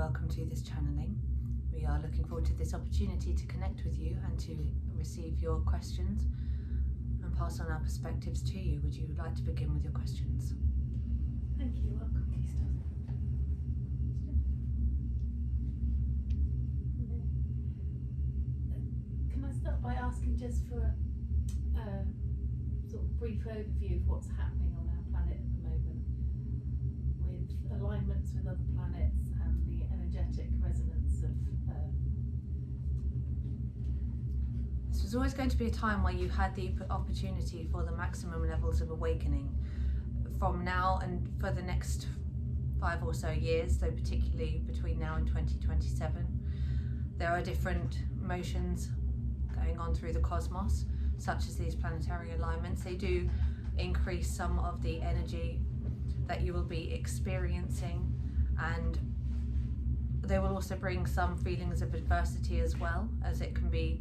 welcome to this channeling. We are looking forward to this opportunity to connect with you and to receive your questions and pass on our perspectives to you. Would you like to begin with your questions? Thank you. Welcome, Keystone. Can I start by asking just for a sort of brief overview of what's happening on our planet at the moment with alignments with other planets and the energetic resonance of This was always going to be a time where you had the opportunity for the maximum levels of awakening from now and for the next 5 or so years, though particularly between now and 2027. There are different motions going on through the cosmos, such as these planetary alignments. They do increase some of the energy that you will be experiencing, and they will also bring some feelings of adversity as well, as it can be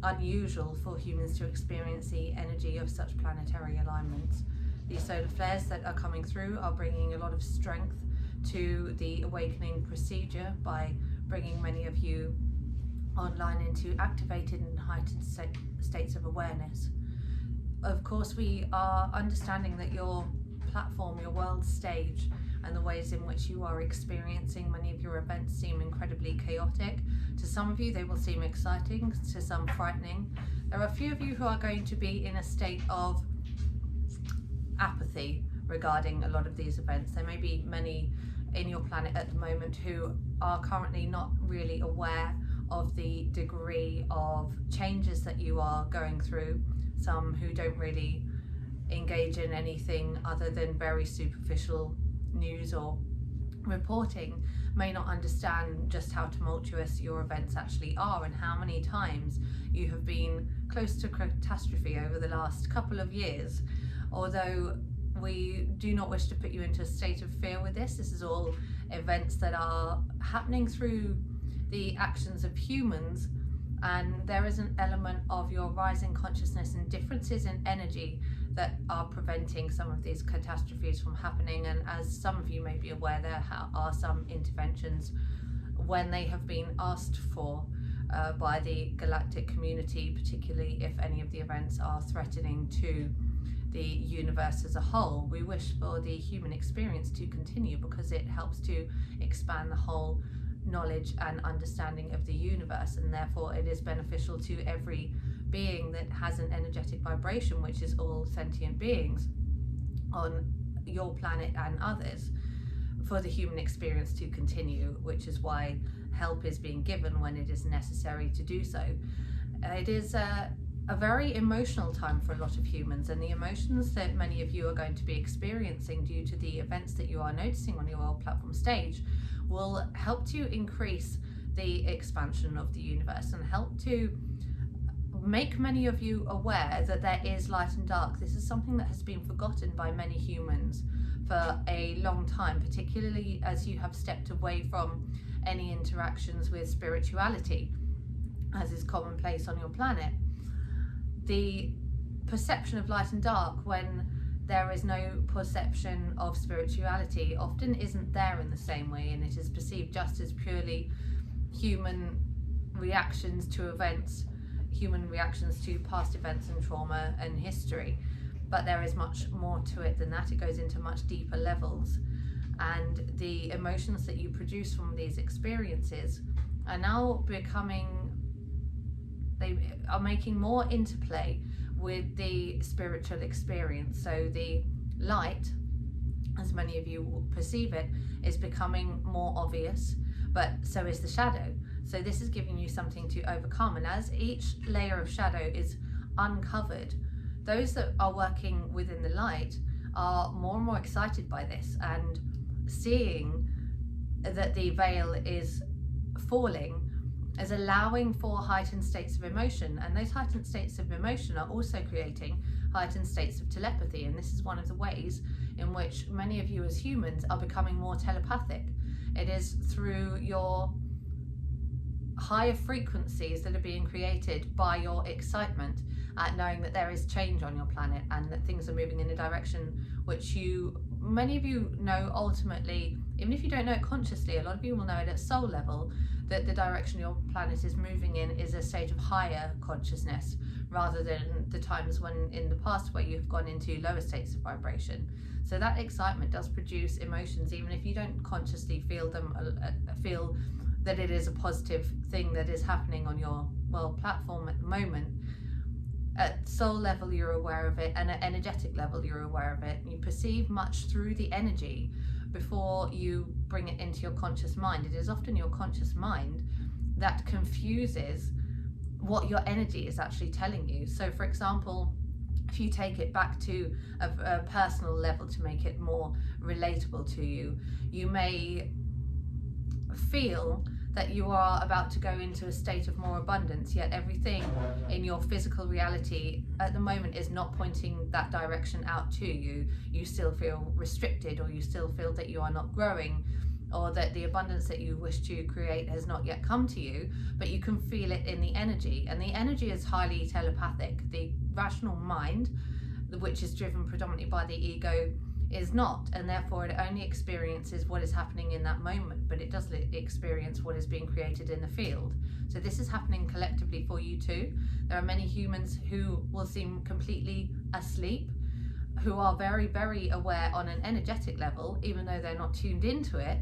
unusual for humans to experience the energy of such planetary alignments. These solar flares that are coming through are bringing a lot of strength to the awakening procedure by bringing many of you online into activated and heightened states of awareness. Of course, we are understanding that your platform, your world stage, and the ways in which you are experiencing many of your events seem incredibly chaotic. To some of you, they will seem exciting, to some frightening. There are a few of you who are going to be in a state of apathy regarding a lot of these events. There may be many in your planet at the moment who are currently not really aware of the degree of changes that you are going through. Some who don't really engage in anything other than very superficial news or reporting may not understand just how tumultuous your events actually are and how many times you have been close to catastrophe over the last couple of years. Although we do not wish to put you into a state of fear with this. This is all events that are happening through the actions of humans, and there is an element of your rising consciousness and differences in energy that are preventing some of these catastrophes from happening. And as some of you may be aware, there are some interventions when they have been asked for by the galactic community, particularly if any of the events are threatening to the universe as a whole. We wish for the human experience to continue because it helps to expand the whole knowledge and understanding of the universe, and therefore it is beneficial to every being that has an energetic vibration, which is all sentient beings on your planet and others, for the human experience to continue, which is why help is being given when it is necessary to do so. It is a very emotional time for a lot of humans, and the emotions that many of you are going to be experiencing due to the events that you are noticing on your platform stage will help to increase the expansion of the universe and help to make many of you aware that there is light and dark. This is something that has been forgotten by many humans for a long time, particularly as you have stepped away from any interactions with spirituality, as is commonplace on your planet. The perception of light and dark, when there is no perception of spirituality, often isn't there in the same way, and it is perceived just as purely human reactions to events, human reactions to past events and trauma and history. But there is much more to it than that. It goes into much deeper levels, and the emotions that you produce from these experiences are now they are making more interplay with the spiritual experience. So the light, as many of you will perceive it, is becoming more obvious, but so is the shadow. So this is giving you something to overcome, and as each layer of shadow is uncovered, those that are working within the light are more and more excited by this and seeing that the veil is falling, as allowing for heightened states of emotion, and those heightened states of emotion are also creating heightened states of telepathy. And this is one of the ways in which many of you as humans are becoming more telepathic. It is through your higher frequencies that are being created by your excitement at knowing that there is change on your planet and that things are moving in a direction which many of you know ultimately, even if you don't know it consciously, a lot of you will know it at soul level, that the direction your planet is moving in is a state of higher consciousness, rather than the times when in the past where you've gone into lower states of vibration. So that excitement does produce emotions, even if you don't consciously feel them, feel that it is a positive thing that is happening on your platform at the moment. At soul level you're aware of it, and at energetic level you're aware of it. You perceive much through the energy before you bring it into your conscious mind. It is often your conscious mind that confuses what your energy is actually telling you. So for example, if you take it back to a personal level to make it more relatable to you, you may feel that you are about to go into a state of more abundance, yet everything in your physical reality at the moment is not pointing that direction out to you. You still feel restricted, or you still feel that you are not growing, or that the abundance that you wish to create has not yet come to you, but you can feel it in the energy. And the energy is highly telepathic. The rational mind, which is driven predominantly by the ego, is not, and therefore it only experiences what is happening in that moment, but it does experience what is being created in the field. So this is happening collectively for you too. There are many humans who will seem completely asleep, who are very, very aware on an energetic level, even though they're not tuned into it,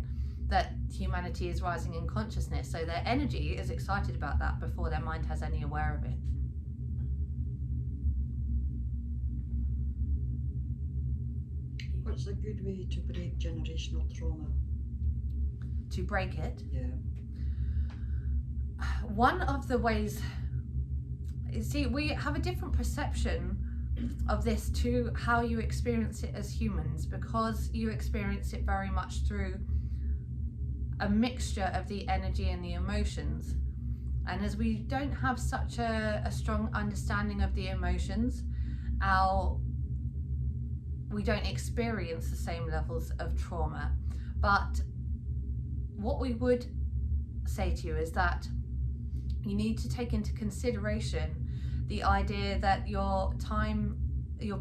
that humanity is rising in consciousness. So their energy is excited about that before their mind has any aware of it. What's a good way to break generational trauma? To break it? Yeah. One of the ways, see, we have a different perception of this to how you experience it as humans, because you experience it very much through a mixture of the energy and the emotions. And as we don't have such a strong understanding of the emotions, we don't experience the same levels of trauma. But what we would say to you is that you need to take into consideration the idea that your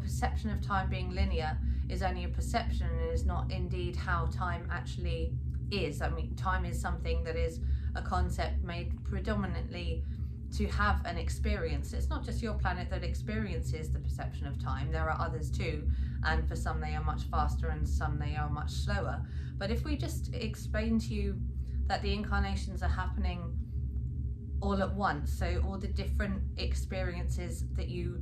perception of time being linear is only a perception and is not indeed how time actually is. I mean, time is something that is a concept made predominantly to have an experience. It's not just your planet that experiences the perception of time. There are others too, and for some they are much faster and some they are much slower. But if we just explain to you that the incarnations are happening all at once, so all the different experiences that you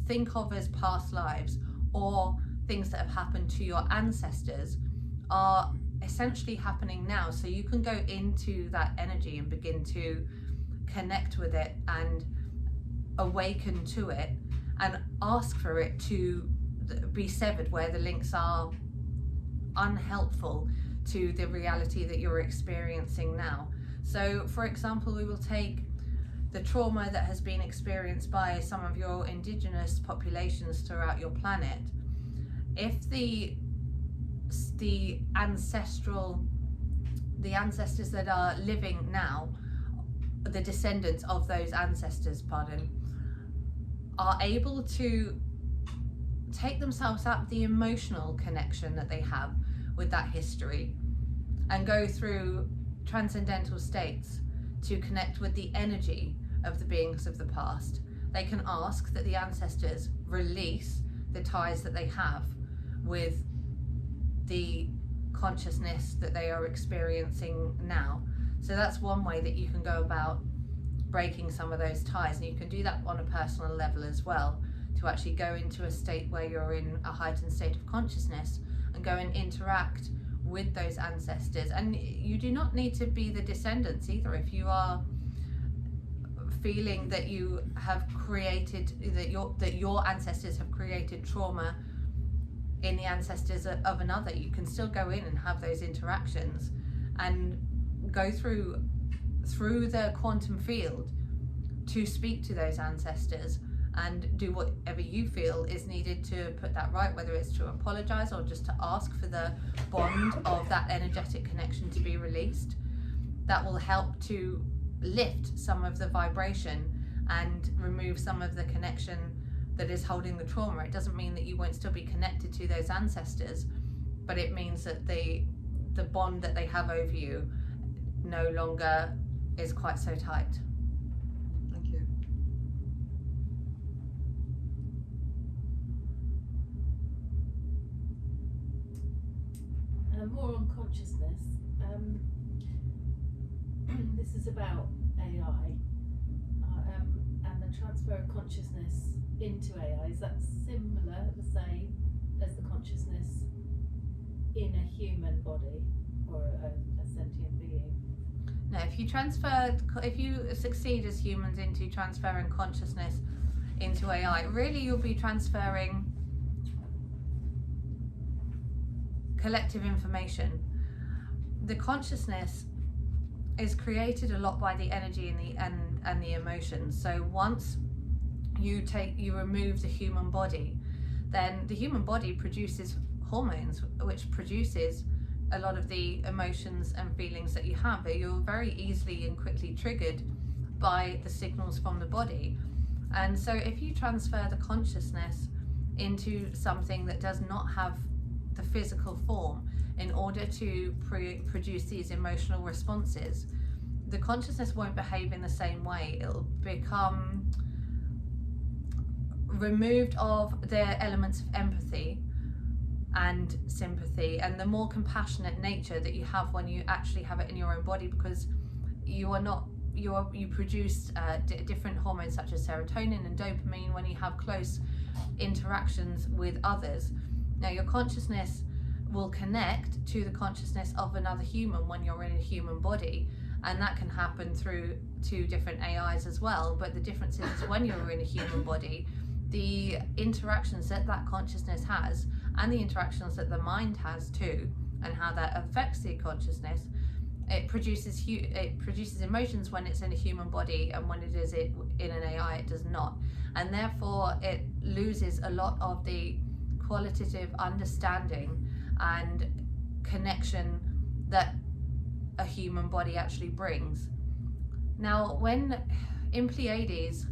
think of as past lives or things that have happened to your ancestors are essentially happening now, so you can go into that energy and begin to connect with it and awaken to it and ask for it to be severed where the links are unhelpful to the reality that you're experiencing now. So for example, we will take the trauma that has been experienced by some of your indigenous populations throughout your planet. If the ancestors that are living now, the descendants of those ancestors, are able to take themselves out of the emotional connection that they have with that history and go through transcendental states to connect with the energy of the beings of the past, they can ask that the ancestors release the ties that they have with the consciousness that they are experiencing now. So that's one way that you can go about breaking some of those ties, and you can do that on a personal level as well, to actually go into a state where you're in a heightened state of consciousness and go and interact with those ancestors. And you do not need to be the descendants either. If you are feeling that you have created, that your ancestors have created trauma in the ancestors of another, you can still go in and have those interactions and go through the quantum field to speak to those ancestors and do whatever you feel is needed to put that right, whether it's to apologize or just to ask for the bond of that energetic connection to be released. That will help to lift some of the vibration and remove some of the connection that is holding the trauma. It doesn't mean that you won't still be connected to those ancestors, but it means that the bond that they have over you no longer is quite so tight. Thank you. More on consciousness. This is about AI and the transfer of consciousness into AI. Is that similar, the same as the consciousness in a human body or a sentient being? No, if you succeed as humans into transferring consciousness into AI, really you'll be transferring collective information. The consciousness is created a lot by the energy and the emotions. So once you remove the human body, then the human body produces hormones, which produces a lot of the emotions and feelings that you have. You're very easily and quickly triggered by the signals from the body. And so if you transfer the consciousness into something that does not have the physical form in order to produce these emotional responses, the consciousness won't behave in the same way. It'll become removed of the elements of empathy and sympathy and the more compassionate nature that you have when you actually have it in your own body, because you produce different hormones such as serotonin and dopamine when you have close interactions with others. Now your consciousness will connect to the consciousness of another human when you're in a human body, and that can happen through two different AIs as well. But the difference is when you're in a human body, the interactions that consciousness has and the interactions that the mind has too, and how that affects the consciousness, it produces emotions when it's in a human body, and when it is in an AI it does not, and therefore it loses a lot of the qualitative understanding and connection that a human body actually brings. Now, when in Pleiades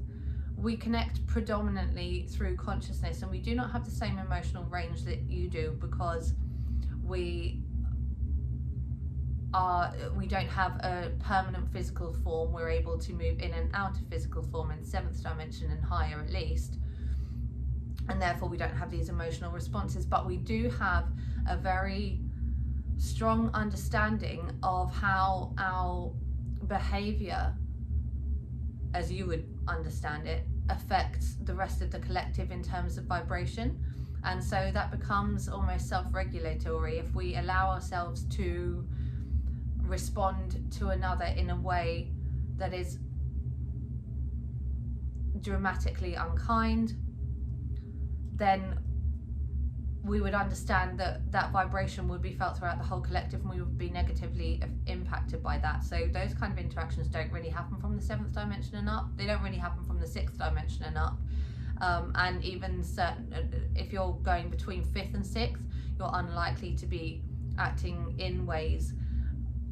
we connect predominantly through consciousness, and we do not have the same emotional range that you do, because we don't have a permanent physical form. We're able to move in and out of physical form in 7th dimension and higher at least, and therefore we don't have these emotional responses, but we do have a very strong understanding of how our behavior, as you would understand it, affects the rest of the collective in terms of vibration. And so that becomes almost self-regulatory if we allow ourselves to respond to another in a way that is dramatically unkind. Then we would understand that vibration would be felt throughout the whole collective, and we would be negatively impacted by that. So those kind of interactions don't really happen from the 7th dimension and up. They don't really happen from the 6th dimension and up. And even if you're going between 5th and 6th, you're unlikely to be acting in ways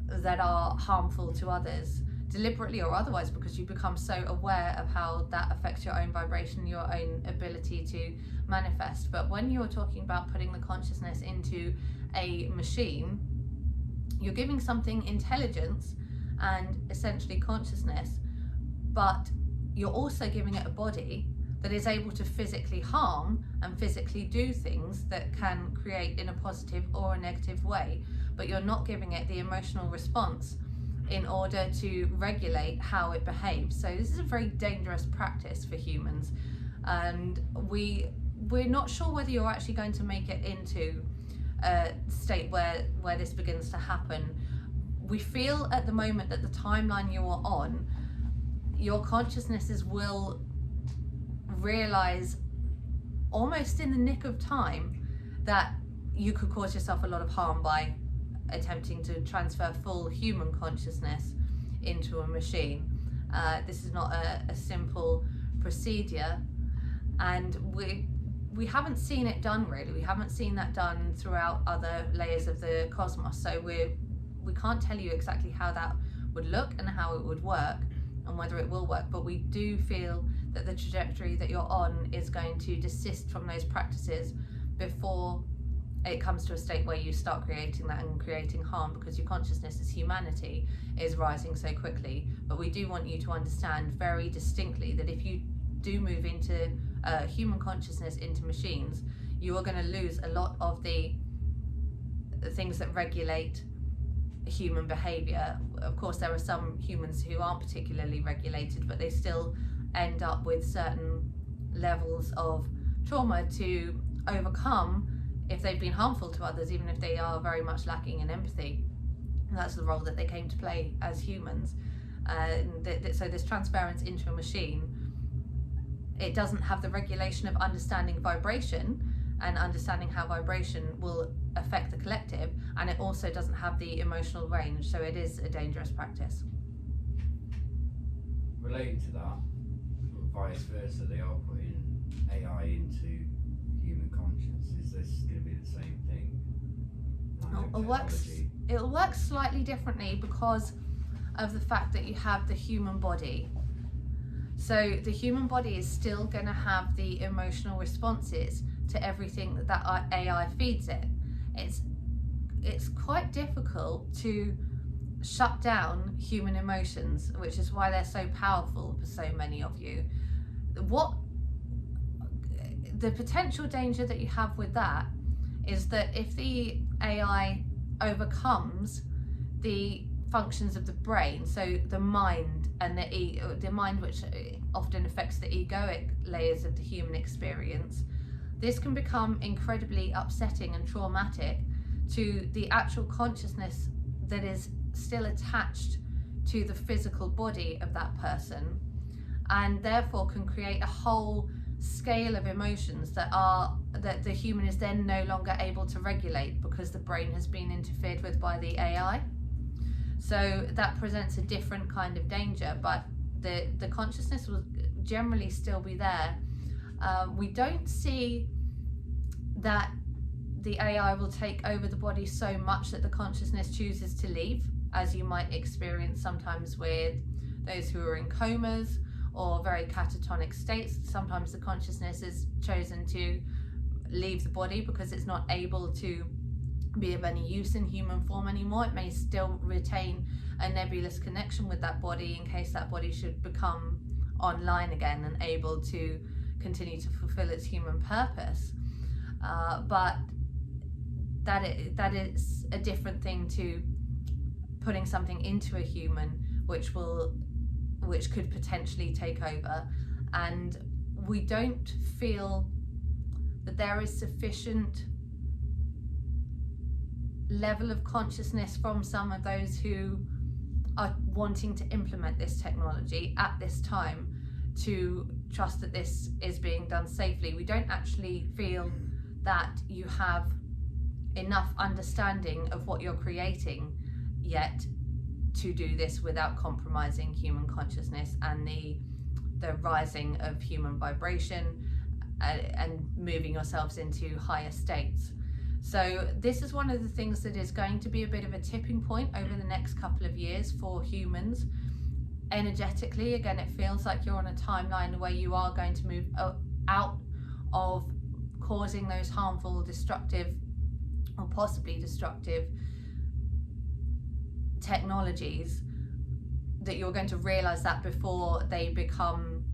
that are harmful to others, deliberately or otherwise, because you become so aware of how that affects your own vibration, your own ability to manifest. But when you're talking about putting the consciousness into a machine, you're giving something intelligence and essentially consciousness, but you're also giving it a body that is able to physically harm and physically do things that can create in a positive or a negative way, but you're not giving it the emotional response in order to regulate how it behaves. So this is a very dangerous practice for humans, and we're not sure whether you're actually going to make it into a state where this begins to happen. We feel at the moment that the timeline you are on, your consciousnesses will realize almost in the nick of time that you could cause yourself a lot of harm by attempting to transfer full human consciousness into a machine. This is not a simple procedure, and we haven't seen it done really. We haven't seen that done throughout other layers of the cosmos, so we can't tell you exactly how that would look and how it would work, and whether it will work, but we do feel that the trajectory that you're on is going to desist from those practices before it comes to a state where you start creating that and creating harm, because your consciousness as humanity is rising so quickly. But we do want you to understand very distinctly that if you do move into human consciousness into machines, you are going to lose a lot of the things that regulate human behavior. Of course, there are some humans who aren't particularly regulated, but they still end up with certain levels of trauma to overcome if they've been harmful to others, even if they are very much lacking in empathy. And that's the role that they came to play as humans. So this transference into a machine, it doesn't have the regulation of understanding vibration and understanding how vibration will affect the collective, and it also doesn't have the emotional range, so it is a dangerous practice. Relating to that, vice versa, they are putting AI into human conscience. Is this going to be the same thing? It'll work slightly differently because of the fact that you have the human body. So the human body is still going to have the emotional responses to everything that AI feeds it. It's quite difficult to shut down human emotions, which is why they're so powerful for so many of you. What the potential danger that you have with that is that if the AI overcomes the functions of the brain, so the mind and the mind, which often affects the egoic layers of the human experience, this can become incredibly upsetting and traumatic to the actual consciousness that is still attached to the physical body of that person, and therefore can create a whole scale of emotions that the human is then no longer able to regulate because the brain has been interfered with by the AI. So that presents a different kind of danger, but the consciousness will generally still be there. We don't see that the AI will take over the body so much that the consciousness chooses to leave, as you might experience sometimes with those who are in comas or very catatonic states. Sometimes the consciousness is chosen to leave the body because it's not able to be of any use in human form anymore. It may still retain a nebulous connection with that body in case that body should become online again and able to continue to fulfill its human purpose. But that is a different thing to putting something into a human which could potentially take over. And we don't feel that there is sufficient level of consciousness from some of those who are wanting to implement this technology at this time to trust that this is being done safely. We don't actually feel that you have enough understanding of what you're creating yet to do this without compromising human consciousness and the rising of human vibration and moving yourselves into higher states. So this is one of the things that is going to be a bit of a tipping point over the next couple of years for humans. Energetically, again, it feels like you're on a timeline where you are going to move out of causing those harmful, destructive, or possibly destructive technologies, that you're going to realize that before they become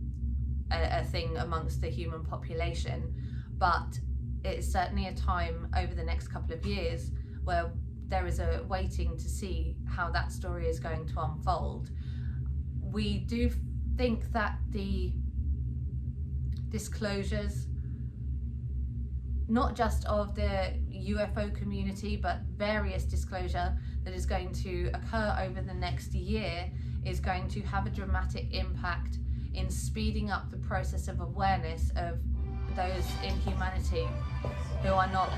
a thing amongst the human population. But it's certainly a time over the next couple of years where there is a waiting to see how that story is going to unfold. We do think that the disclosures, not just of the UFO community, but various disclosure that is going to occur over the next year, is going to have a dramatic impact in speeding up the process of awareness of those in humanity who are not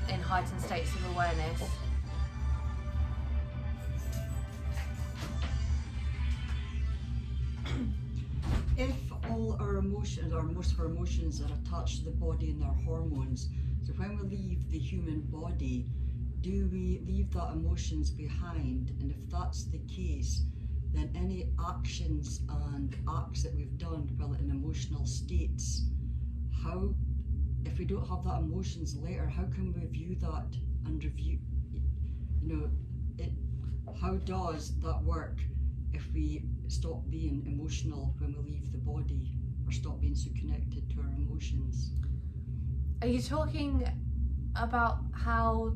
in heightened states of awareness. If all our emotions, or most of our emotions, are attached to the body and our hormones, so when we leave the human body, do we leave that emotions behind? And if that's the case, then any actions and acts that we've done while in emotional states, how, if we don't have that emotions later, how can we view that and review, it, how does that work if we stop being emotional when we leave the body, or stop being so connected to our emotions? Are you talking about how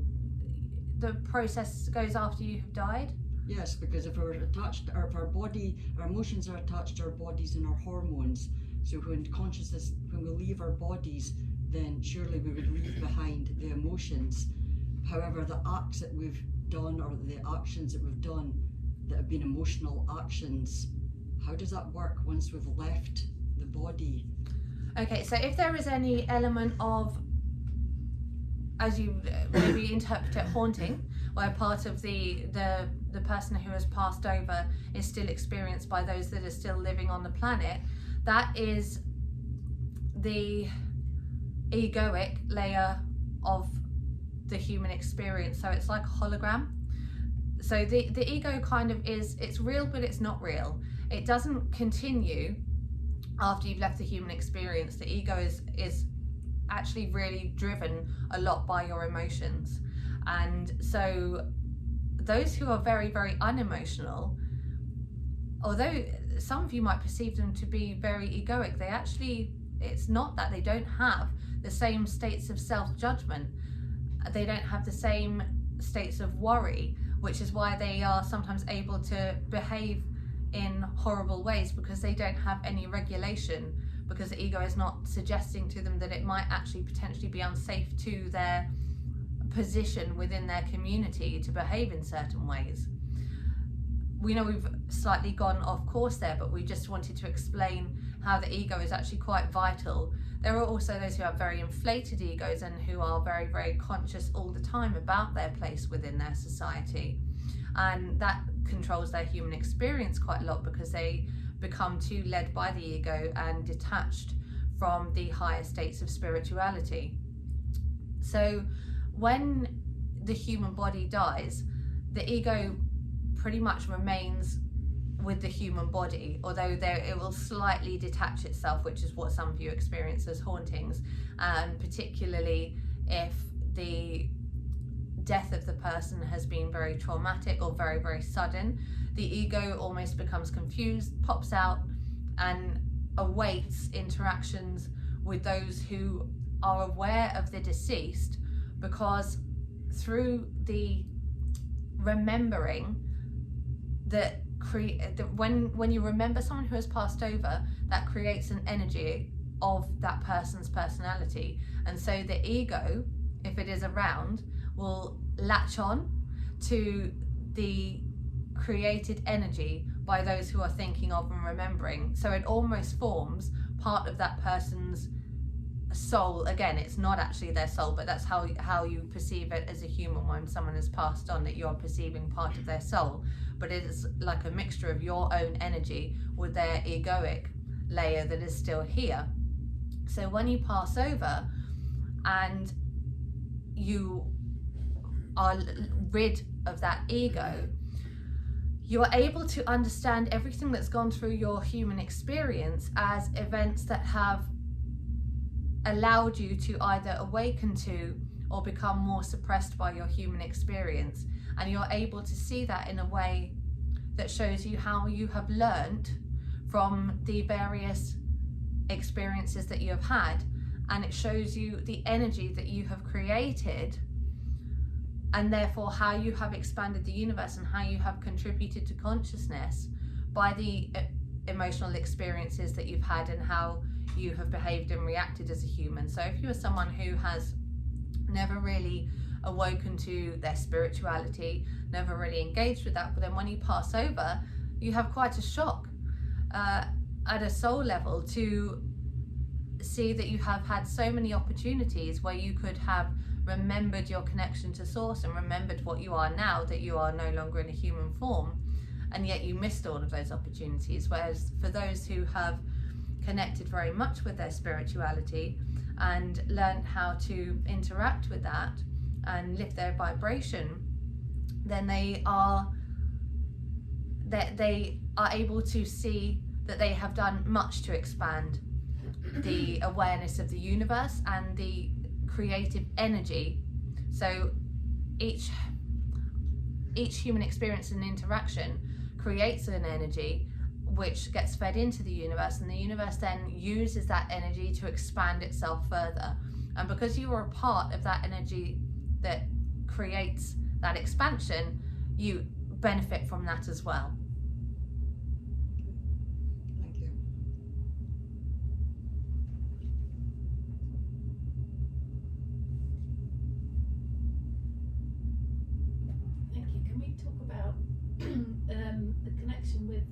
the process goes after you have died? Yes, because if we're attached, or if our body, our emotions are attached to our bodies and our hormones, so when consciousness, when we leave our bodies, then surely we would leave behind the emotions. However, the acts that we've done, or the actions that we've done that have been emotional actions, how does that work once we've left the body? Okay, so if there is any element of, as you maybe interpret it, haunting, where part of the person who has passed over is still experienced by those that are still living on the planet, that is the egoic layer of the human experience. So it's like a hologram. So the ego kind of is, it's real, but it's not real. It doesn't continue after you've left the human experience. The ego is actually really driven a lot by your emotions. And so those who are very, very unemotional, although some of you might perceive them to be very egoic, they actually, it's not that they don't have the same states of self-judgment. They don't have the same states of worry, which is why they are sometimes able to behave in horrible ways, because they don't have any regulation, because the ego is not suggesting to them that it might actually potentially be unsafe to their position within their community to behave in certain ways. We know we've slightly gone off course there, but we just wanted to explain how the ego is actually quite vital. There are also those who have very inflated egos and who are very, very conscious all the time about their place within their society. And that controls their human experience quite a lot, because they become too led by the ego and detached from the higher states of spirituality. So when the human body dies, the ego pretty much remains with the human body, although it will slightly detach itself, which is what some of you experience as hauntings, and particularly if the death of the person has been very traumatic or very, very sudden, the ego almost becomes confused, pops out and awaits interactions with those who are aware of the deceased, because through the remembering that when you remember someone who has passed over, that creates an energy of that person's personality, and so the ego, if it is around, will latch on to the created energy by those who are thinking of and remembering. So it almost forms part of that person's soul. Again, it's not actually their soul, but that's how you perceive it as a human when someone has passed on, that you're perceiving part of their soul. But it is like a mixture of your own energy with their egoic layer that is still here. So when you pass over and you are rid of that ego, you are able to understand everything that's gone through your human experience as events that have allowed you to either awaken to or become more suppressed by your human experience. And you're able to see that in a way that shows you how you have learned from the various experiences that you have had, and it shows you the energy that you have created, and therefore how you have expanded the universe and how you have contributed to consciousness by the emotional experiences that you've had and how you have behaved and reacted as a human. So if you are someone who has never really awoken to their spirituality, never really engaged with that, but then when you pass over, you have quite a shock at a soul level to see that you have had so many opportunities where you could have remembered your connection to source and remembered what you are now, that you are no longer in a human form, and yet you missed all of those opportunities. Whereas for those who have connected very much with their spirituality and learned how to interact with that and lift their vibration, then they that they are able to see that they have done much to expand the awareness of the universe and the creative energy. So each human experience and interaction creates an energy which gets fed into the universe, and the universe then uses that energy to expand itself further. And because you are a part of that energy that creates that expansion, you benefit from that as well. Thank you. Thank you. Can we talk about the connection with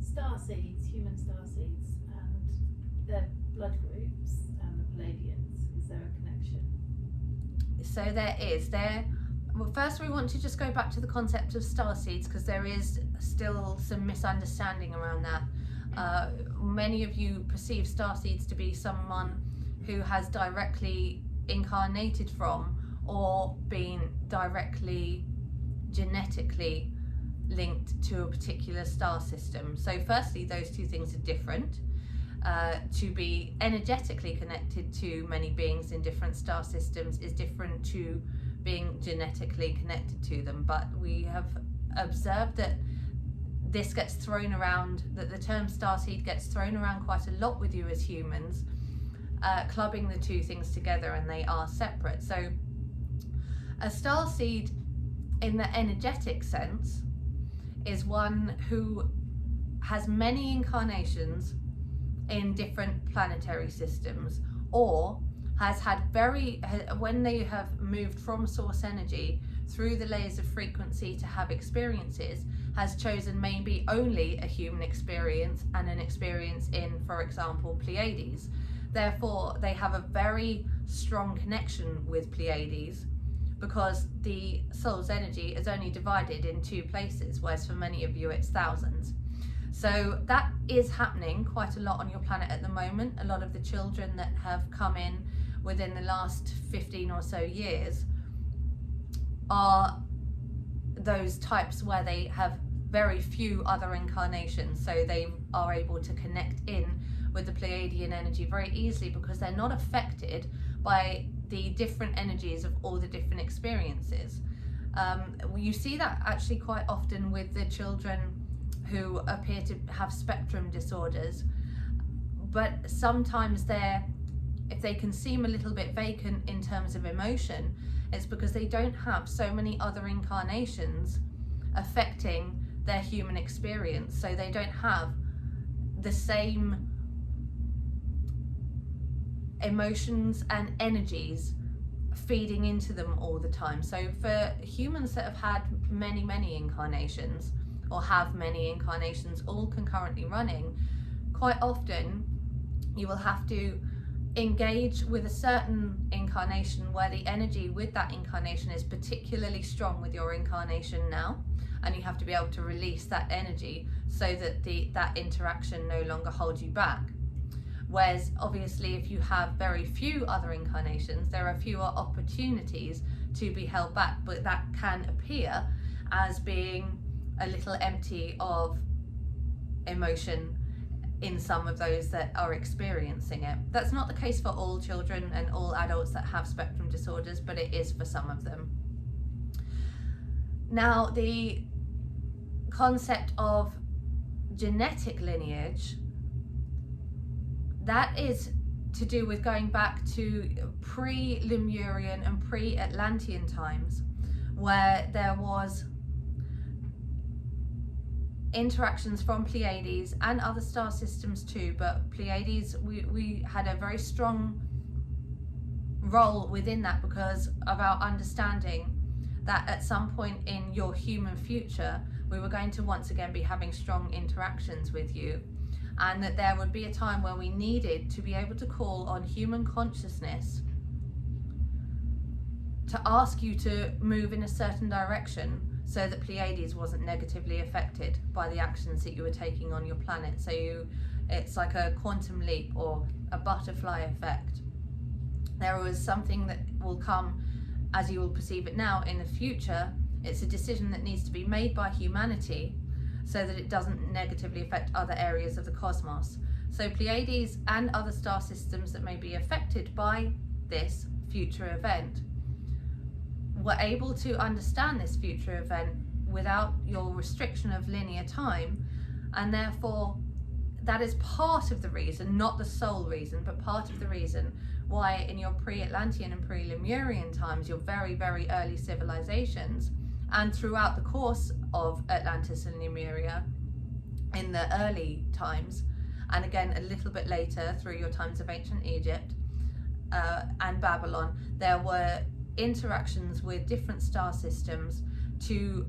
star seeds, human star seeds, and their blood groups and the Pleiadians? Is there a connection? So there is. Well, first we want to just go back to the concept of star seeds, because there is still some misunderstanding around that. Many of you perceive star seeds to be someone who has directly incarnated from or been directly genetically linked to a particular star system. So firstly, those two things are different. To be energetically connected to many beings in different star systems is different to being genetically connected to them. But we have observed that this gets thrown around, that the term starseed gets thrown around quite a lot with you as humans, clubbing the two things together, and they are separate. So a starseed in the energetic sense is one who has many incarnations in different planetary systems, or has had when they have moved from source energy through the layers of frequency to have experiences, has chosen maybe only a human experience and an experience in, for example, Pleiades. Therefore, they have a very strong connection with Pleiades, because the soul's energy is only divided in two places, whereas for many of you it's thousands. So that is happening quite a lot on your planet at the moment. A lot of the children that have come in within the last 15 or so years are those types where they have very few other incarnations, so they are able to connect in with the Pleiadian energy very easily, because they're not affected by the different energies of all the different experiences. You see that actually quite often with the children who appear to have spectrum disorders, but sometimes if they can seem a little bit vacant in terms of emotion, it's because they don't have so many other incarnations affecting their human experience, so they don't have the same emotions and energies feeding into them all the time. So for humans that have had many incarnations, or have many incarnations all concurrently running, quite often you will have to engage with a certain incarnation where the energy with that incarnation is particularly strong with your incarnation now, and you have to be able to release that energy so that that interaction no longer holds you back. Whereas obviously if you have very few other incarnations, there are fewer opportunities to be held back, but that can appear as being a little empty of emotion in some of those that are experiencing it. That's not the case for all children and all adults that have spectrum disorders, but it is for some of them. Now, the concept of genetic lineage, that is to do with going back to pre-Lemurian and pre-Atlantean times, where there was interactions from Pleiades and other star systems too, but Pleiades, we had a very strong role within that because of our understanding that at some point in your human future we were going to once again be having strong interactions with you, and that there would be a time where we needed to be able to call on human consciousness to ask you to move in a certain direction, so that Pleiades wasn't negatively affected by the actions that you were taking on your planet. So it's like a quantum leap or a butterfly effect. There was something that will come, as you will perceive it now, in the future. It's a decision that needs to be made by humanity so that it doesn't negatively affect other areas of the cosmos. So Pleiades and other star systems that may be affected by this future event were able to understand this future event without your restriction of linear time, and therefore that is part of the reason, not the sole reason, but part of the reason why in your pre-Atlantean and pre-Lemurian times, your very, very early civilizations, and throughout the course of Atlantis and Lemuria in the early times, and again a little bit later through your times of ancient Egypt and Babylon, there were interactions with different star systems to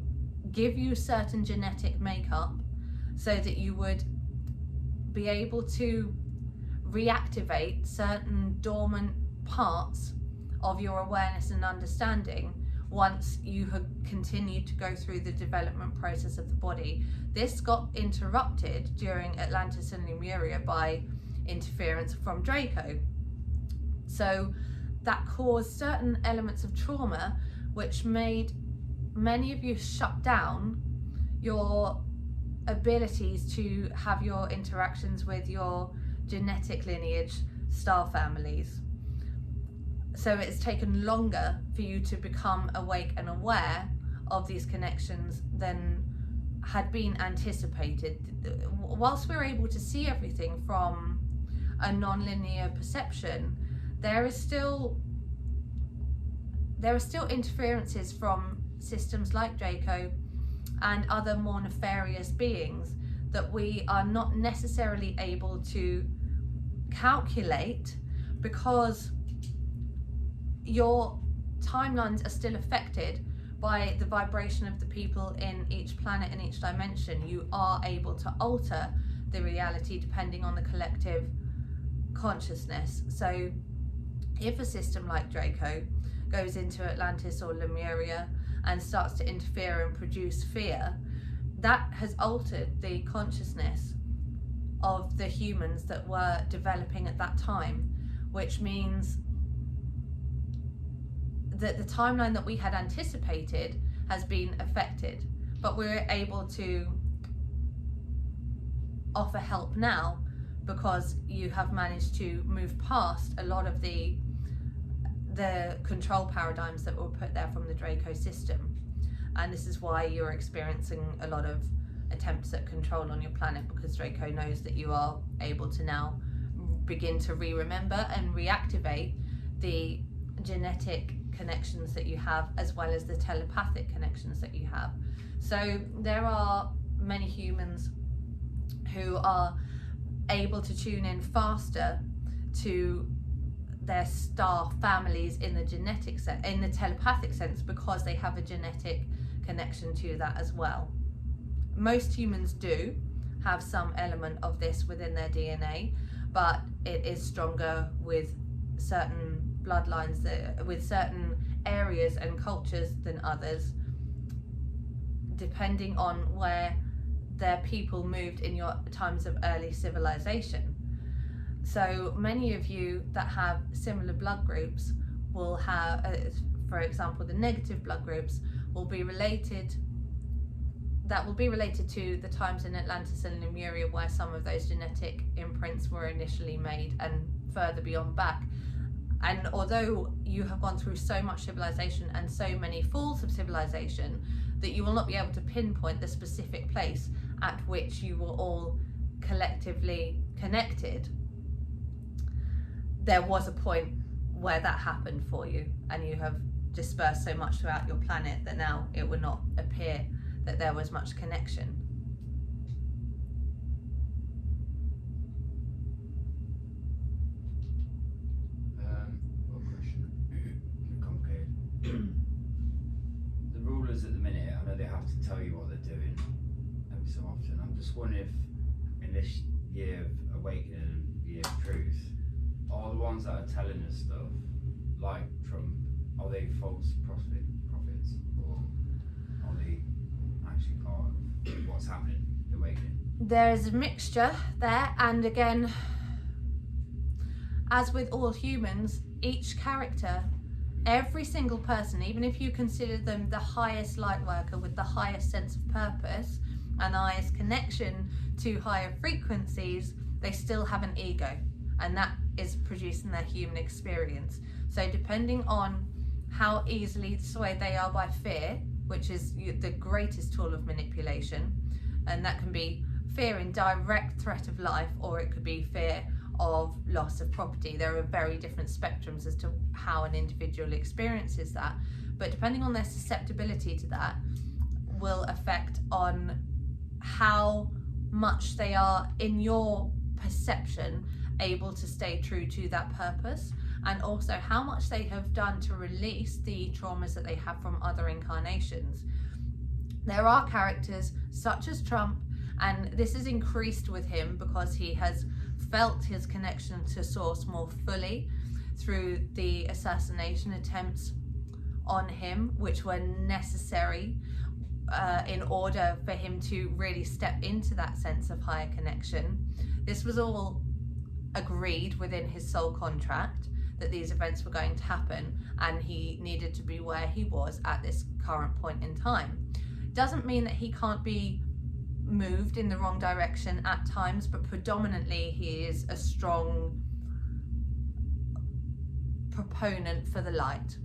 give you certain genetic makeup so that you would be able to reactivate certain dormant parts of your awareness and understanding once you have continued to go through the development process of the body. This got interrupted during Atlantis and Lemuria by interference from Draco. So that caused certain elements of trauma which made many of you shut down your abilities to have your interactions with your genetic lineage star families. So it's taken longer for you to become awake and aware of these connections than had been anticipated. Whilst we're able to see everything from a non-linear perception, there are still interferences from systems like Draco and other more nefarious beings that we are not necessarily able to calculate, because your timelines are still affected by the vibration of the people in each planet and each dimension. You are able to alter the reality depending on the collective consciousness. So if a system like Draco goes into Atlantis or Lemuria and starts to interfere and produce fear, that has altered the consciousness of the humans that were developing at that time, which means that the timeline that we had anticipated has been affected, but we're able to offer help now because you have managed to move past a lot of the control paradigms that were put there from the Draco system. And this is why you're experiencing a lot of attempts at control on your planet, because Draco knows that you are able to now begin to remember and reactivate the genetic connections that you have, as well as the telepathic connections that you have. So there are many humans who are able to tune in faster to their star families in the genetic sense, in the telepathic sense, because they have a genetic connection to that as well. Most humans do have some element of this within their DNA, but it is stronger with certain bloodlines, with certain areas and cultures than others, depending on where their people moved in your times of early civilization. So many of you that have similar blood groups will have, for example, the negative blood groups will be related to the times in Atlantis and Lemuria where some of those genetic imprints were initially made, and further beyond back. And although you have gone through so much civilization and so many falls of civilization that you will not be able to pinpoint the specific place at which you were all collectively connected, there was a point where that happened for you, and you have dispersed so much throughout your planet that now it would not appear that there was much connection. Well, question. Complicated. The rulers at the minute, I know they have to tell you what they're doing every so often. I'm just wondering if in this year of awakening and year of truth, are the ones that are telling us stuff, like Trump, are they false prophets, or are they actually part of what's happening, the awakening? There's a mixture there, and again, as with all humans, each character, every single person, even if you consider them the highest light worker with the highest sense of purpose, and I's connection to higher frequencies, they still have an ego, and that is producing their human experience. So depending on how easily swayed they are by fear, which is the greatest tool of manipulation, and that can be fear in direct threat of life, or it could be fear of loss of property. There are very different spectrums as to how an individual experiences that, but depending on their susceptibility to that will affect on how much they are, in your perception, able to stay true to that purpose, and also how much they have done to release the traumas that they have from other incarnations. There are characters such as Trump, and this is increased with him because he has felt his connection to source more fully through the assassination attempts on him, which were necessary in order for him to really step into that sense of higher connection. This was all agreed within his soul contract that these events were going to happen, and he needed to be where he was at this current point in time. Doesn't mean that he can't be moved in the wrong direction at times, but predominantly he is a strong proponent for the light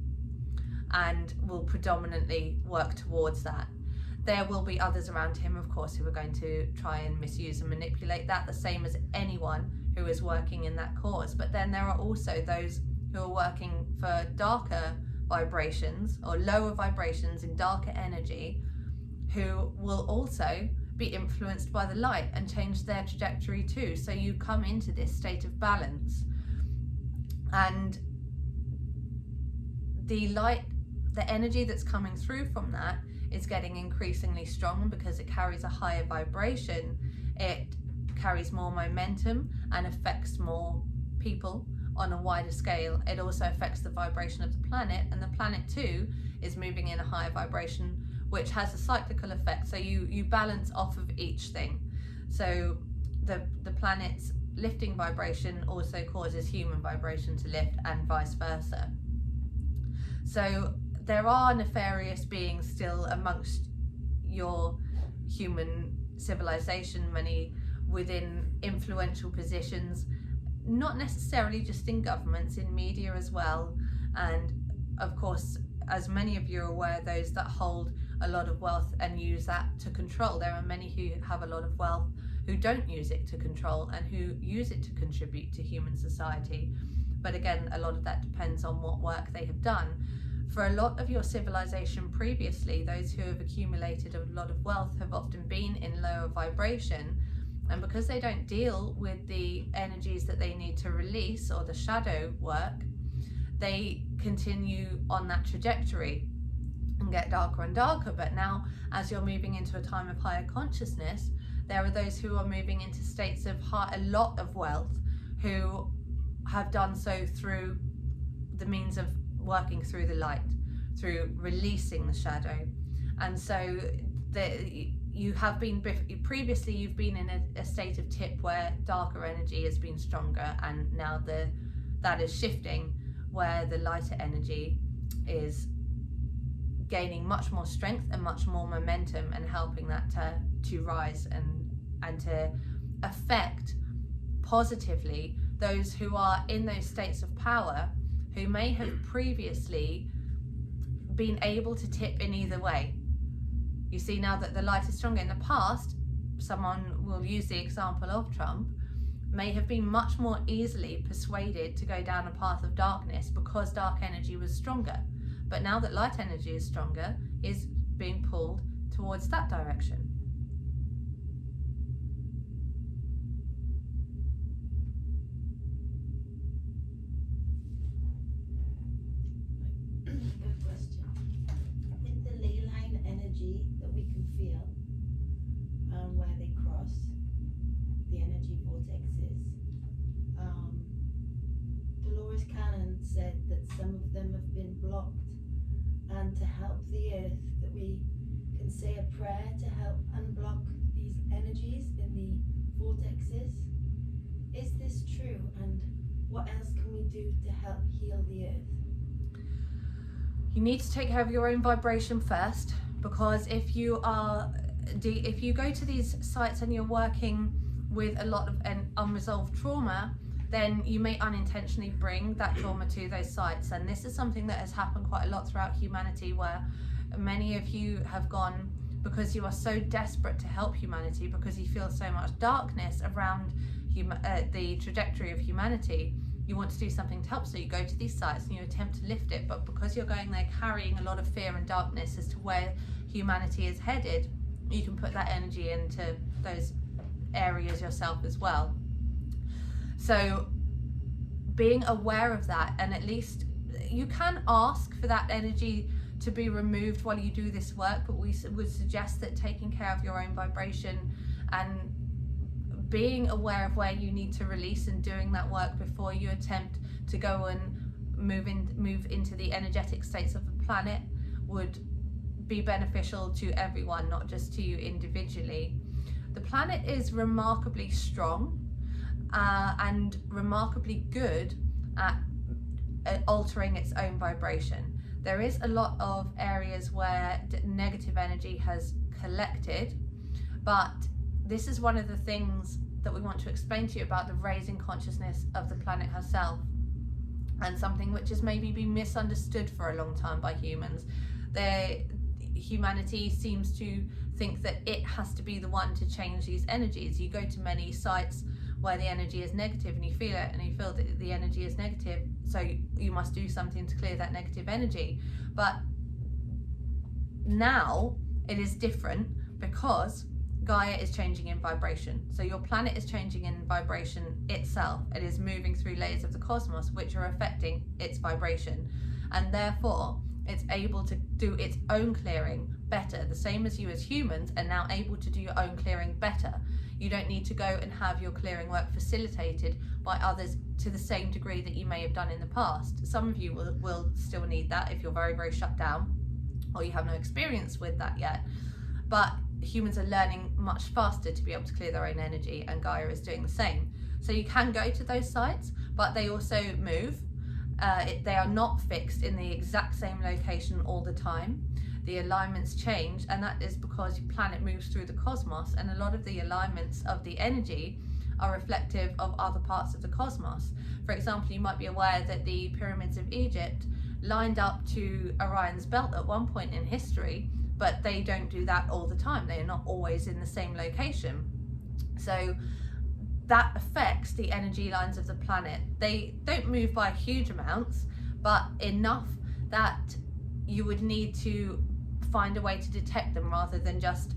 and will predominantly work towards that. There will be others around him, of course, who are going to try and misuse and manipulate that, the same as anyone who is working in that cause. But then there are also those who are working for darker vibrations or lower vibrations in darker energy, who will also be influenced by the light and change their trajectory too. So you come into this state of balance, and the light, the energy that's coming through from that is getting increasingly strong because it carries a higher vibration. It carries more momentum and affects more people on a wider scale. It also affects the vibration of the planet, and the planet too is moving in a higher vibration, which has a cyclical effect. So you balance off of each thing. So the planet's lifting vibration also causes human vibration to lift, and vice versa. So there are nefarious beings still amongst your human civilization, many within influential positions, not necessarily just in governments, in media as well. And of course, as many of you are aware, those that hold a lot of wealth and use that to control. There are many who have a lot of wealth who don't use it to control and who use it to contribute to human society. But again, a lot of that depends on what work they have done. For a lot of your civilization previously, those who have accumulated a lot of wealth have often been in lower vibration, and because they don't deal with the energies that they need to release or the shadow work, they continue on that trajectory and get darker and darker. But now, as you're moving into a time of higher consciousness, there are those who are moving into states of a lot of wealth, who have done so through the means of working through the light, through releasing the shadow. And so you have been previously, you've been in a state of tip where darker energy has been stronger, and now that is shifting, where the lighter energy is gaining much more strength and much more momentum, and helping that to rise and to affect positively those who are in those states of power, who may have previously been able to tip in either way. You see, now that the light is stronger, in the past, someone will use the example of Trump, may have been much more easily persuaded to go down a path of darkness because dark energy was stronger. But now that light energy is stronger, is being pulled towards that direction. Good question. With the ley line energy that we can feel where they cross the energy vortexes, Dolores Cannon said that some of them have been blocked, and to help the earth, that we can say a prayer to help unblock these energies in the vortexes. Is this true, and what else can we do to help heal the earth? You need to take care of your own vibration first, because if you are if you go to these sites and you're working with a lot of unresolved trauma, then you may unintentionally bring that trauma to those sites. And this is something that has happened quite a lot throughout humanity, where many of you have gone, because you are so desperate to help humanity, because you feel so much darkness around the trajectory of humanity, you want to do something to help, so you go to these sites and you attempt to lift it. But because you're going there carrying a lot of fear and darkness as to where humanity is headed, you can put that energy into those areas yourself as well. So being aware of that, and at least you can ask for that energy to be removed while you do this work, but we would suggest that taking care of your own vibration and being aware of where you need to release and doing that work before you attempt to go and move into the energetic states of the planet would be beneficial to everyone, not just to you individually. The planet is remarkably strong and remarkably good at altering its own vibration. There is a lot of areas where negative energy has collected, but this is one of the things that we want to explain to you about the raising consciousness of the planet herself, and something which has maybe been misunderstood for a long time by humans. Humanity seems to think that it has to be the one to change these energies. You go to many sites where the energy is negative and you feel it, and you feel that the energy is negative, so you must do something to clear that negative energy. But now it is different, because Gaia is changing in vibration. So your planet is changing in vibration itself. It is moving through layers of the cosmos which are affecting its vibration, and therefore it's able to do its own clearing better, the same as you as humans are now able to do your own clearing better. You don't need to go and have your clearing work facilitated by others to the same degree that you may have done in the past. Some of you will still need that if you're very, very shut down, or you have no experience with that yet. But humans are learning much faster to be able to clear their own energy, and Gaia is doing the same. So you can go to those sites, but they also move. They are not fixed in the exact same location all the time. The alignments change, and that is because your planet moves through the cosmos, and a lot of the alignments of the energy are reflective of other parts of the cosmos. For example, you might be aware that the pyramids of Egypt lined up to Orion's belt at one point in history, but they don't do that all the time. They are not always in the same location. So that affects the energy lines of the planet. They don't move by huge amounts, but enough that you would need to find a way to detect them, rather than just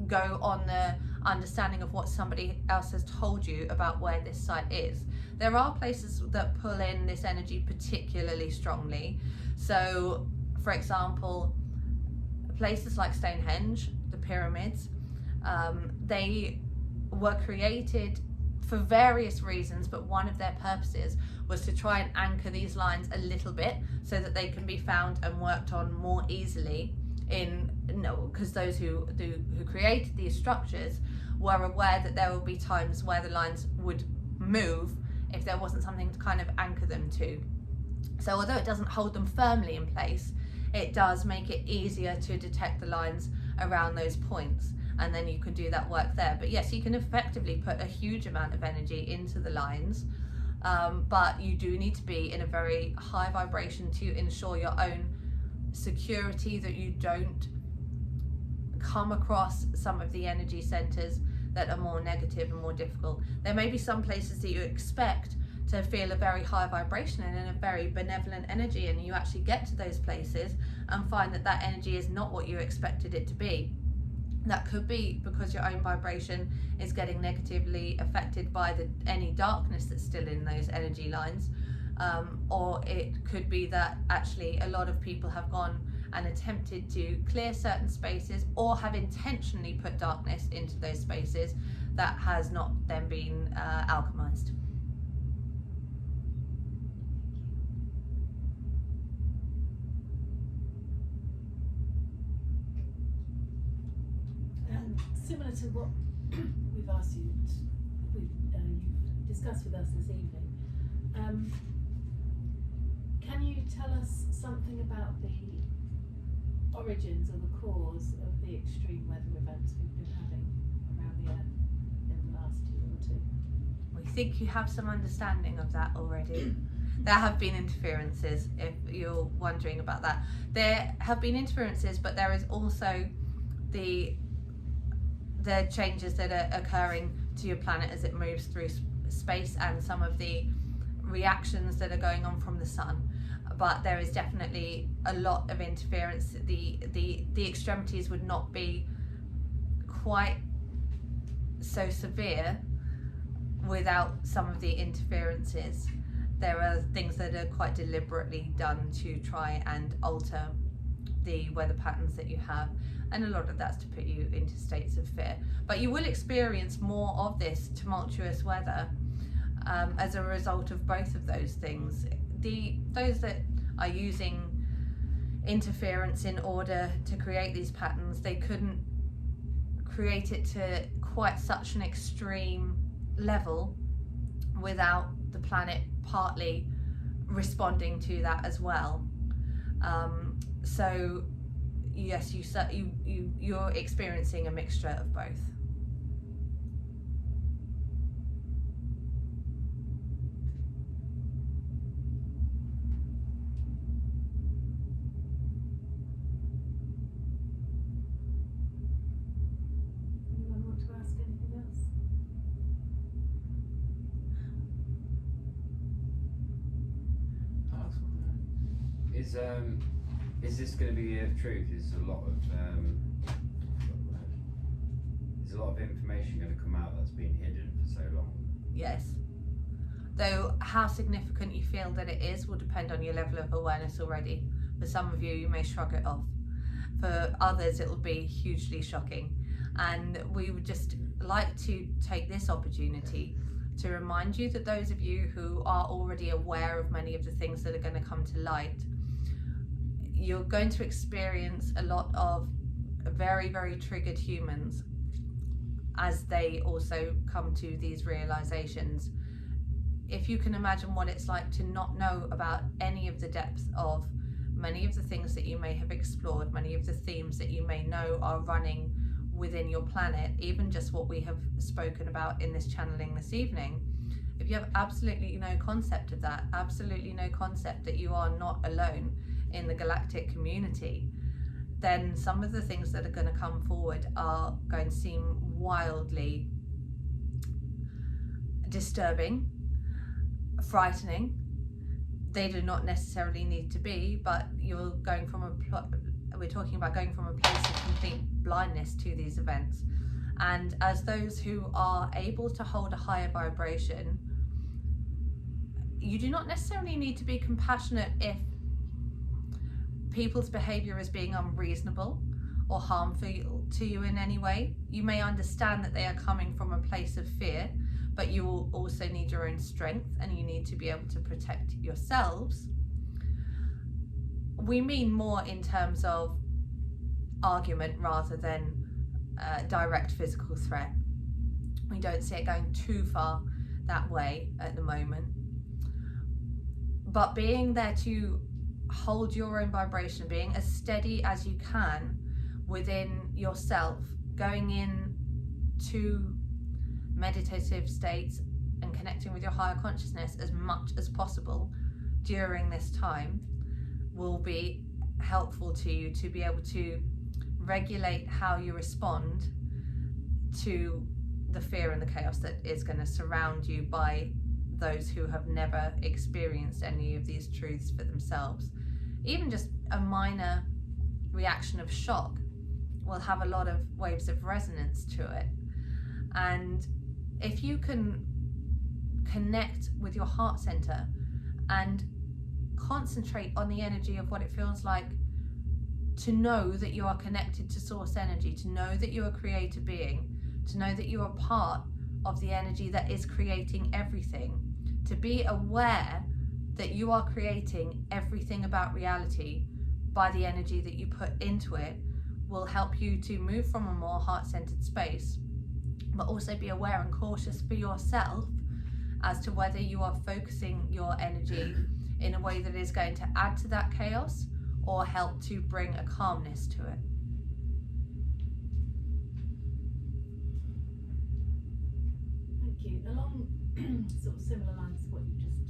go on the understanding of what somebody else has told you about where this site is. There are places that pull in this energy particularly strongly. So, for example, places like Stonehenge, the pyramids, they were created for various reasons, but one of their purposes was to try and anchor these lines a little bit so that they can be found and worked on more easily. Because those who created these structures were aware that there would be times where the lines would move if there wasn't something to kind of anchor them to. So although it doesn't hold them firmly in place, it does make it easier to detect the lines around those points, and then you can do that work there. But yes, you can effectively put a huge amount of energy into the lines, but you do need to be in a very high vibration to ensure your own security, that you don't come across some of the energy centers that are more negative and more difficult. There may be some places that you expect to feel a very high vibration and in a very benevolent energy, and you actually get to those places and find that that energy is not what you expected it to be. That could be because your own vibration is getting negatively affected by any darkness that's still in those energy lines, or it could be that actually a lot of people have gone and attempted to clear certain spaces, or have intentionally put darkness into those spaces that has not then been alchemized. And similar to what we've asked you, you've discussed with us this evening, can you tell us something about the origins or the cause of the extreme weather events we've been having around the Earth in the last year or two? We think you have some understanding of that already. There have been interferences, if you're wondering about that. There have been interferences, but there is also the changes that are occurring to your planet as it moves through space, and some of the reactions that are going on from the sun. But there is definitely a lot of interference. The extremities would not be quite so severe without some of the interferences. There are things that are quite deliberately done to try and alter the weather patterns that you have, and a lot of that's to put you into states of fear. But you will experience more of this tumultuous weather as a result of both of those things. Those that are using interference in order to create these patterns, they couldn't create it to quite such an extreme level without the planet partly responding to that as well. So yes, you're experiencing a mixture of both. Anyone want to ask anything else? Is this going to be a truth? Is a lot of information going to come out that's been hidden for so long? Yes. Though how significant you feel that it is will depend on your level of awareness already. For some of you, you may shrug it off. For others, it will be hugely shocking. And we would just like to take this opportunity to remind you that those of you who are already aware of many of the things that are going to come to light, you're going to experience a lot of very, very triggered humans as they also come to these realizations. If you can imagine what it's like to not know about any of the depth of many of the things that you may have explored, many of the themes that you may know are running within your planet, even just what we have spoken about in this channeling this evening, if you have absolutely no concept of that, absolutely no concept that you are not alone in the galactic community, then some of the things that are going to come forward are going to seem wildly disturbing, frightening. They do not necessarily need to be, but we're talking about going from a place of complete blindness to these events. And as those who are able to hold a higher vibration, you do not necessarily need to be compassionate if people's behavior is being unreasonable or harmful to you in any way. You may understand that they are coming from a place of fear, but you will also need your own strength, and you need to be able to protect yourselves. We mean more in terms of argument rather than direct physical threat. We don't see it going too far that way at the moment. But being there to hold your own vibration, being as steady as you can within yourself, going in to meditative states and connecting with your higher consciousness as much as possible during this time will be helpful to you to be able to regulate how you respond to the fear and the chaos that is going to surround you by those who have never experienced any of these truths for themselves. Even just a minor reaction of shock will have a lot of waves of resonance to it. And if you can connect with your heart center and concentrate on the energy of what it feels like to know that you are connected to source energy, to know that you are a creator being, to know that you are part of the energy that is creating everything, to be aware that you are creating everything about reality by the energy that you put into it, will help you to move from a more heart-centered space, but also be aware and cautious for yourself as to whether you are focusing your energy in a way that is going to add to that chaos or help to bring a calmness to it. Thank you. Along sort of similar lines to what we just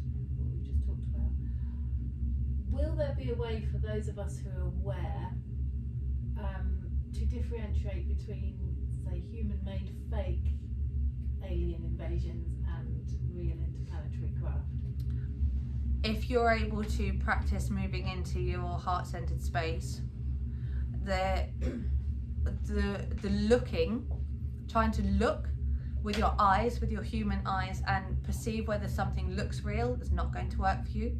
talked about, will there be a way for those of us who are aware to differentiate between, say, human-made fake alien invasions and real interplanetary craft? If you're able to practice moving into your heart-centered space, the looking, trying to look with your eyes, with your human eyes, and perceive whether something looks real is not going to work for you.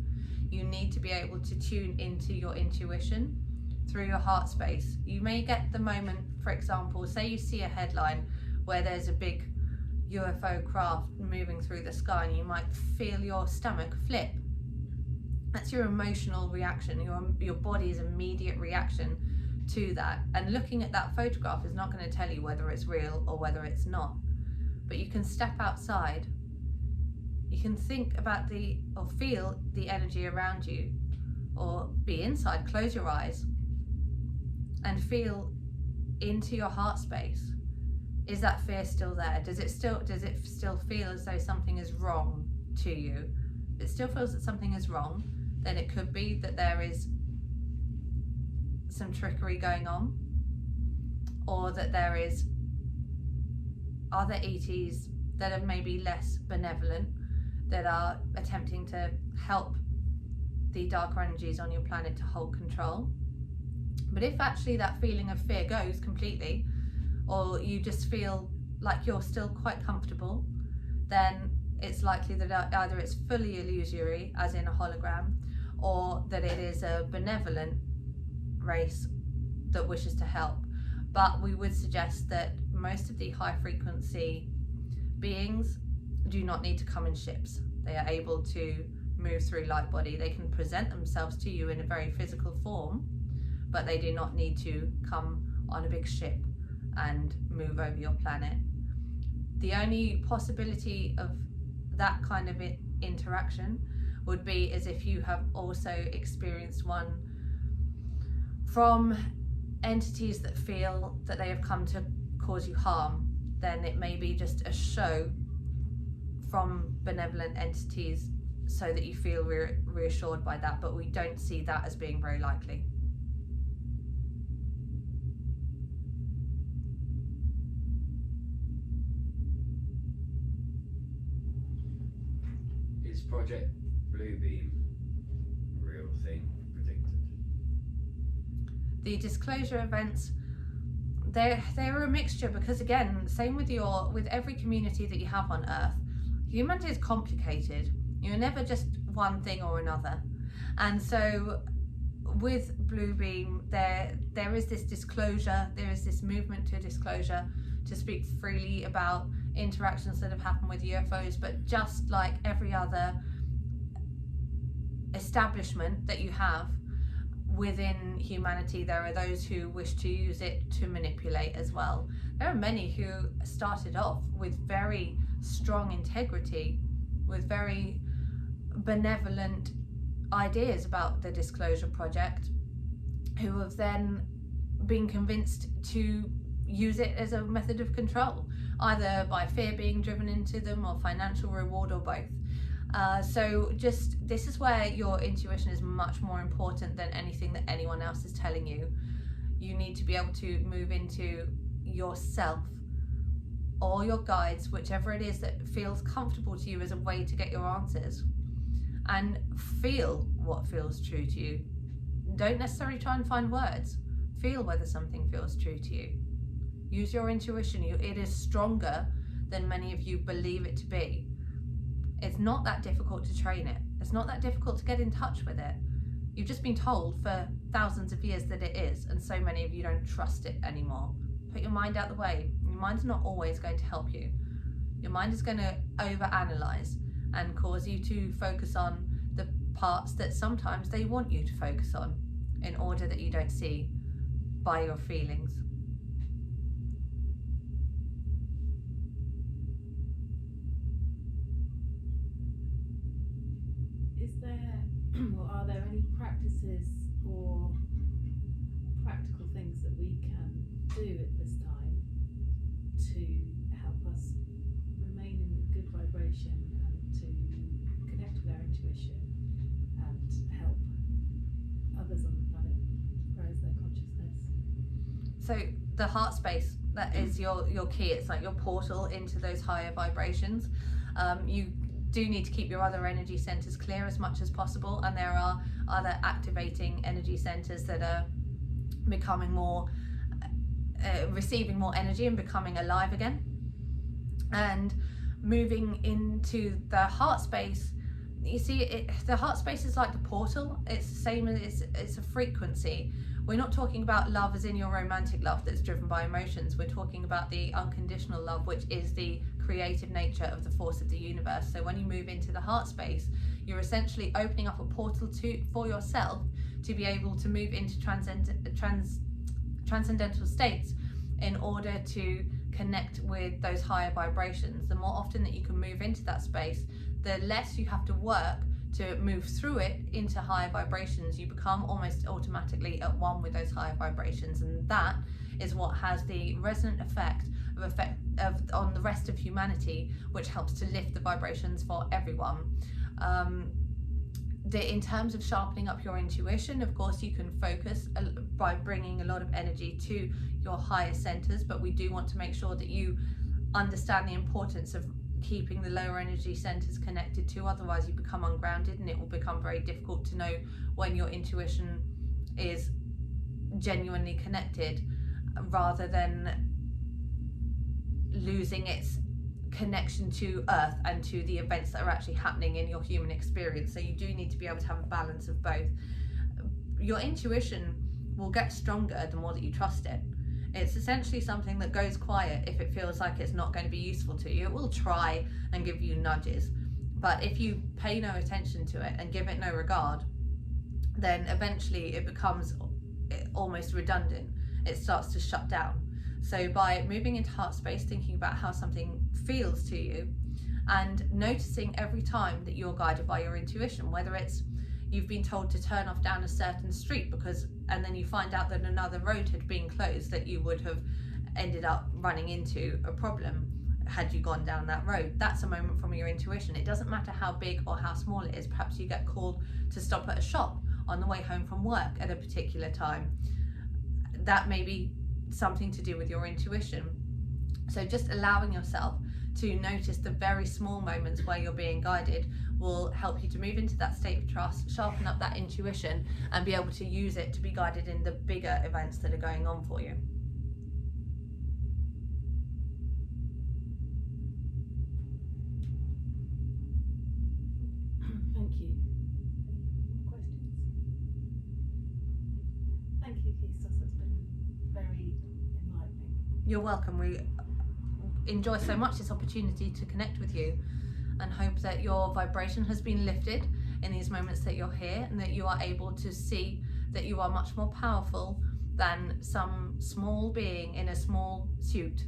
You need to be able to tune into your intuition through your heart space. You may get the moment, for example, say you see a headline where there's a big UFO craft moving through the sky, and you might feel your stomach flip. That's your emotional reaction, your body's immediate reaction to that. And looking at that photograph is not going to tell you whether it's real or whether it's not. But you can step outside, you can think about or feel the energy around you, or be inside, close your eyes and feel into your heart space. Is that fear still there? Does it still feel as though something is wrong to you? If it still feels that something is wrong, then it could be that there is some trickery going on, or that there is other ETs that are maybe less benevolent, that are attempting to help the darker energies on your planet to hold control. But if actually that feeling of fear goes completely, or you just feel like you're still quite comfortable, then it's likely that either it's fully illusory, as in a hologram, or that it is a benevolent race that wishes to help. But we would suggest that most of the high frequency beings do not need to come in ships. They are able to move through light body. They can present themselves to you in a very physical form, but they do not need to come on a big ship and move over your planet. The only possibility of that kind of interaction would be as if you have also experienced one from entities that feel that they have come to cause you harm. Then it may be just a show from benevolent entities so that you feel reassured by that, but we don't see that as being very likely. Is Project Bluebeam a real thing predicted? The disclosure events, they're a mixture, because again, same with every community that you have on Earth, humanity is complicated. You're never just one thing or another. And so with Bluebeam, there is this disclosure, there is this movement to disclosure, to speak freely about interactions that have happened with UFOs. But just like every other establishment that you have within humanity, there are those who wish to use it to manipulate as well. There are many who started off with very strong integrity, with very benevolent ideas about the Disclosure Project, who have then been convinced to use it as a method of control, either by fear being driven into them or financial reward, or both. So this is where your intuition is much more important than anything that anyone else is telling you. You need to be able to move into yourself or your guides, whichever it is that feels comfortable to you, as a way to get your answers, and feel what feels true to you. Don't necessarily try and find words. Feel whether something feels true to you. Use your intuition. It is stronger than many of you believe it to be. It's not that difficult to train it. It's not that difficult to get in touch with it. You've just been told for thousands of years that it is, and so many of you don't trust it anymore. Put your mind out the way. Your mind's not always going to help you. Your mind is going to overanalyze and cause you to focus on the parts that sometimes they want you to focus on, in order that you don't see by your feelings. Is there, or are there any practices or practical things that we can do at this time to help us remain in good vibration and to connect with our intuition and help others on the planet raise their consciousness? So the heart space, that is your key. It's like your portal into those higher vibrations. You do need to keep your other energy centers clear as much as possible, and there are other activating energy centers that are becoming more receiving more energy and becoming alive again. And moving into the heart space, you see, the heart space is like the portal. It's the same as it's a frequency. We're not talking about love as in your romantic love that's driven by emotions. We're talking about the unconditional love, which is the creative nature of the force of the universe. So when you move into the heart space, you're essentially opening up a portal for yourself to be able to move into transcendental states in order to connect with those higher vibrations. The more often that you can move into that space, the less you have to work to move through it into higher vibrations. You become almost automatically at one with those higher vibrations, and that is what has the resonant effect on the rest of humanity, which helps to lift the vibrations for everyone. In terms of sharpening up your intuition, of course, you can focus by bringing a lot of energy to your higher centers, but we do want to make sure that you understand the importance of keeping the lower energy centers connected to, otherwise you become ungrounded and it will become very difficult to know when your intuition is genuinely connected, rather than losing its connection to Earth and to the events that are actually happening in your human experience. So you do need to be able to have a balance of both. Your intuition will get stronger the more that you trust it. It's essentially something that goes quiet if it feels like it's not going to be useful to you. It will try and give you nudges, but if you pay no attention to it and give it no regard, then eventually it becomes almost redundant. It starts to shut down. So by moving into heart space, thinking about how something feels to you and noticing every time that you're guided by your intuition, whether it's you've been told to turn off down a certain street and then you find out that another road had been closed, that you would have ended up running into a problem had you gone down that road. That's a moment from your intuition. It doesn't matter how big or how small it is. Perhaps you get called to stop at a shop on the way home from work at a particular time. That may be something to do with your intuition. So just allowing yourself to notice the very small moments where you're being guided will help you to move into that state of trust, sharpen up that intuition, and be able to use it to be guided in the bigger events that are going on for you. Thank you. More questions? Thank you, Christos. It's been very enlightening. You're welcome. We enjoy so much this opportunity to connect with you, and hope that your vibration has been lifted in these moments that you're here, and that you are able to see that you are much more powerful than some small being in a small suit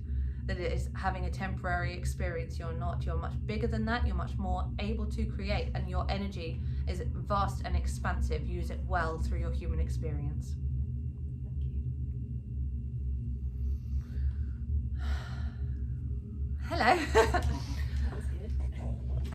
that is having a temporary experience. You're not. You're much bigger than that. You're much more able to create, and your energy is vast and expansive. Use it well through your human experience. Thank you. Hello.